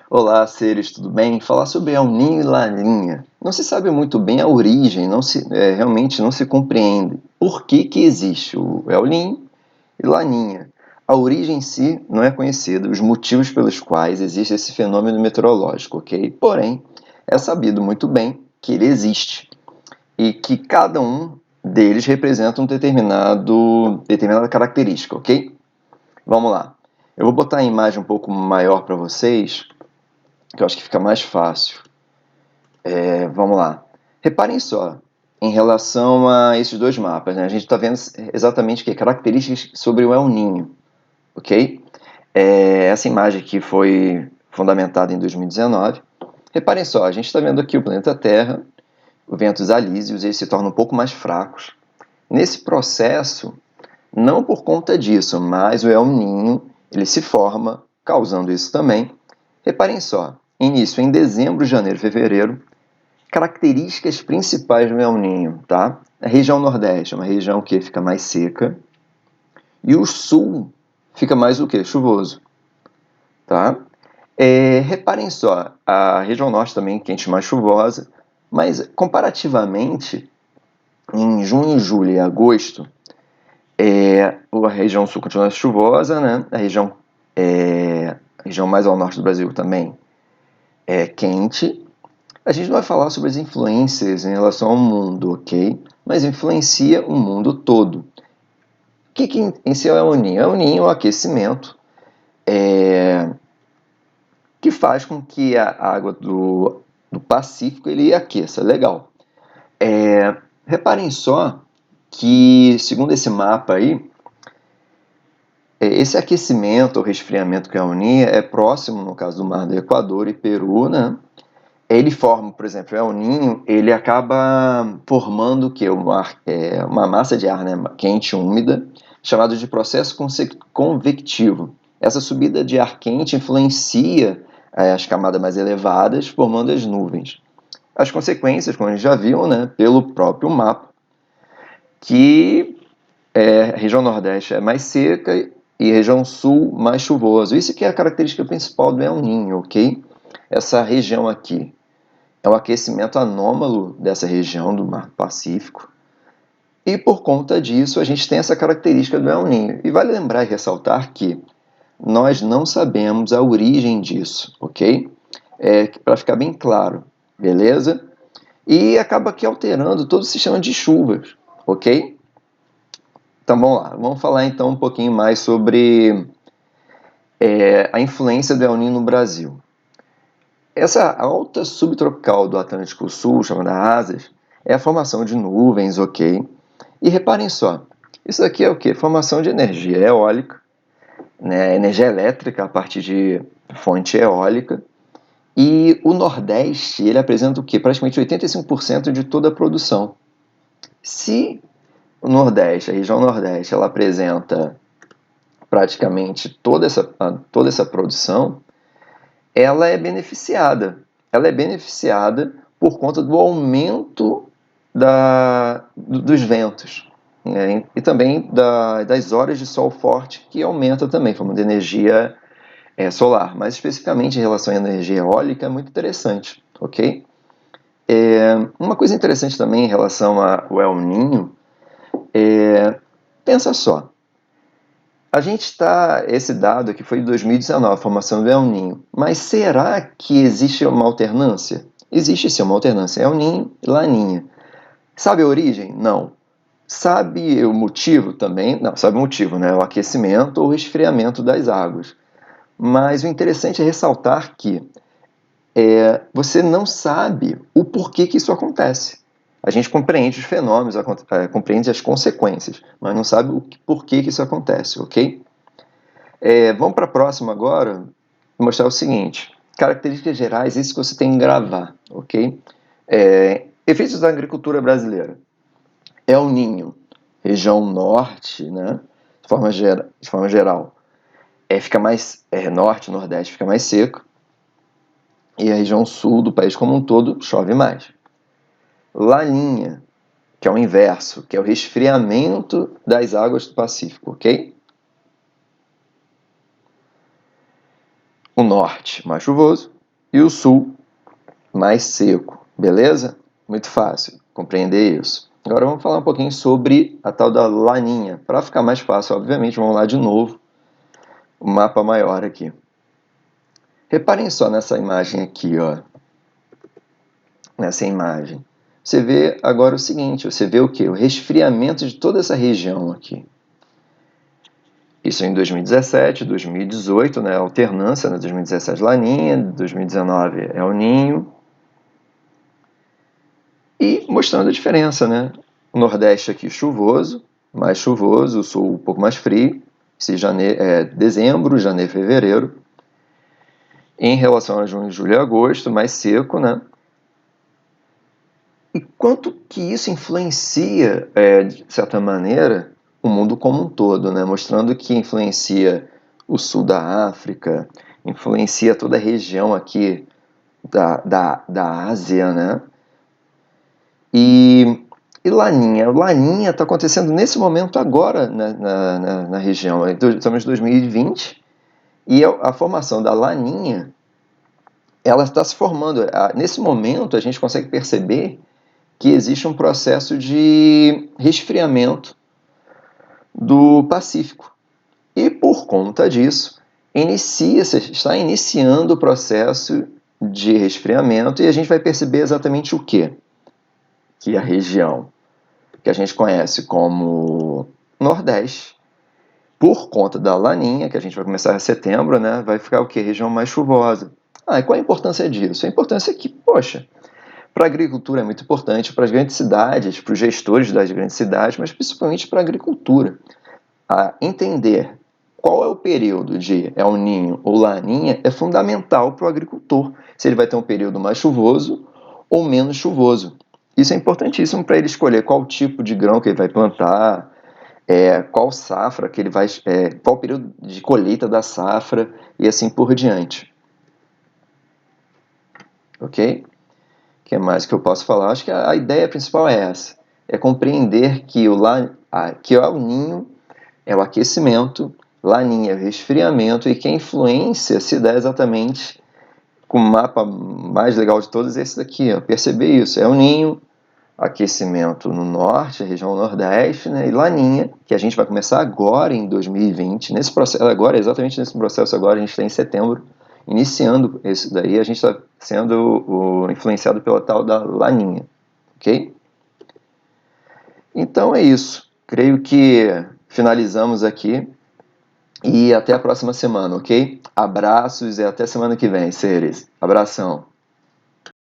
Olá, seres, tudo bem? Falar sobre El Niño e Laninha. Não se sabe muito bem a origem, realmente não se compreende por que existe o El Niño e Laninha. A origem em si não é conhecida, os motivos pelos quais existe esse fenômeno meteorológico, ok? Porém, é sabido muito bem que ele existe e que cada um deles representa determinada característica, ok? Vamos lá. Eu vou botar a imagem um pouco maior para vocês, que eu acho que fica mais fácil. Vamos lá. Reparem só, em relação a esses dois mapas, né? A gente está vendo exatamente o que? Características sobre o El Niño, ok? Essa imagem aqui foi fundamentada em 2019. Reparem só, a gente está vendo aqui o planeta Terra, os ventos alísios, eles se tornam um pouco mais fracos. Nesse processo, não por conta disso, mas o El Niño, ele se forma, causando isso também. Reparem só, início em dezembro, janeiro, fevereiro, características principais do El Niño, tá? A região nordeste é uma região que fica mais seca e o sul fica mais o quê? Chuvoso, tá? Reparem só, a região norte também quente mais chuvosa, mas comparativamente em junho, julho e agosto, a região sul continua chuvosa, né? A região mais ao norte do Brasil também é quente. A gente não vai falar sobre as influências em relação ao mundo, ok? Mas influencia o mundo todo. O que em si é o El Niño? El Niño é o aquecimento que faz com que a água do Pacífico ele aqueça. Legal. Reparem só que, segundo esse mapa aí, esse aquecimento ou resfriamento que é a El Niño é próximo, no caso do Mar do Equador e Peru, né? Ele forma, por exemplo, o El Niño, ele acaba formando o quê? Uma massa de ar, né, quente e úmida, chamado de processo convectivo. Essa subida de ar quente influencia as camadas mais elevadas, formando as nuvens. As consequências, como a gente já viu, né, pelo próprio mapa, que a região nordeste é mais seca e a região sul mais chuvoso. Isso que é a característica principal do El Niño, ok? Essa região aqui é um aquecimento anômalo dessa região do Mar Pacífico. E por conta disso, a gente tem essa característica do El Niño. E vale lembrar e ressaltar que nós não sabemos a origem disso, ok? Para ficar bem claro, beleza? E acaba aqui alterando todo o sistema de chuvas, ok? Então vamos lá, vamos falar então um pouquinho mais sobre a influência do El Niño no Brasil. Essa alta subtropical do Atlântico Sul, chamada ASAS, é a formação de nuvens, ok? E reparem só, isso aqui é o quê? Formação de energia eólica, né? Energia elétrica a partir de fonte eólica. E o Nordeste, ele apresenta o quê? Praticamente 85% de toda a produção. Se o Nordeste, a região Nordeste, ela apresenta praticamente toda essa produção, ela é beneficiada. Ela é beneficiada por conta do aumento dos ventos, né? E também das horas de sol forte, que aumenta também, formando energia solar. Mas especificamente em relação à energia eólica, é muito interessante, ok? Uma coisa interessante também em relação ao El Niño pensa só, a gente está, esse dado aqui foi de 2019, a formação do El Niño, mas será que existe uma alternância? Existe sim uma alternância, El Niño e Laninha. Sabe a origem? Não. Sabe o motivo também? Não, sabe o motivo, né? O aquecimento ou resfriamento das águas. Mas o interessante é ressaltar que você não sabe o porquê que isso acontece. A gente compreende os fenômenos, compreende as consequências, mas não sabe o porquê que isso acontece, ok? Vamos para a próxima agora, mostrar o seguinte, características gerais, isso que você tem que gravar, ok? Efeitos da agricultura brasileira. El Niño, região norte, né? De forma geral, fica mais norte, nordeste fica mais seco, e a região sul do país como um todo chove mais. Laninha, que é o inverso, que é o resfriamento das águas do Pacífico, ok? O norte, mais chuvoso, e o sul mais seco, beleza? Muito fácil compreender isso. Agora vamos falar um pouquinho sobre a tal da laninha. Para ficar mais fácil, obviamente, vamos lá de novo, o mapa maior aqui. Reparem só nessa imagem aqui, ó. Nessa imagem. Você vê agora o seguinte, você vê o quê? O resfriamento de toda essa região aqui. Isso em 2017, 2018, né? Alternância, né? 2017 Laninha, 2019 El Ninho. E mostrando a diferença, né? O Nordeste aqui chuvoso, mais chuvoso, o Sul um pouco mais frio. Esse dezembro, janeiro, fevereiro. Em relação a junho, julho e agosto, mais seco, né? E quanto que isso influencia, de certa maneira, o mundo como um todo, né? Mostrando que influencia o sul da África, influencia toda a região aqui da Ásia, né? E Laninha. Laninha está acontecendo nesse momento agora na região. Estamos em 2020 e a formação da Laninha ela está se formando. Nesse momento a gente consegue perceber que existe um processo de resfriamento do Pacífico. E por conta disso, está iniciando o processo de resfriamento e a gente vai perceber exatamente o quê? Que a região que a gente conhece como Nordeste, por conta da laninha, que a gente vai começar em setembro, né, vai ficar o quê? Região mais chuvosa. E qual a importância disso? A importância é que, poxa, para a agricultura é muito importante, para as grandes cidades, para os gestores das grandes cidades, mas principalmente para a agricultura. Entender qual é o período de El Ninho ou Laninha é fundamental para o agricultor, se ele vai ter um período mais chuvoso ou menos chuvoso. Isso é importantíssimo para ele escolher qual tipo de grão que ele vai plantar, qual safra que ele vai, qual o período de colheita da safra e assim por diante. Ok? O que mais que eu posso falar? Acho que a ideia principal é essa, é compreender que o El Ninho é o aquecimento, Laninha é o resfriamento e que a influência se dá exatamente com o mapa mais legal de todos esse daqui, ó, perceber isso, El Ninho, aquecimento no norte, a região nordeste, né, e Laninha, que a gente vai começar agora em 2020, nesse processo, agora, exatamente nesse processo agora, a gente está em setembro, iniciando isso daí, a gente está sendo influenciado pela tal da Laninha, ok? Então é isso, creio que finalizamos aqui e até a próxima semana, ok? Abraços e até semana que vem, seres. Abração.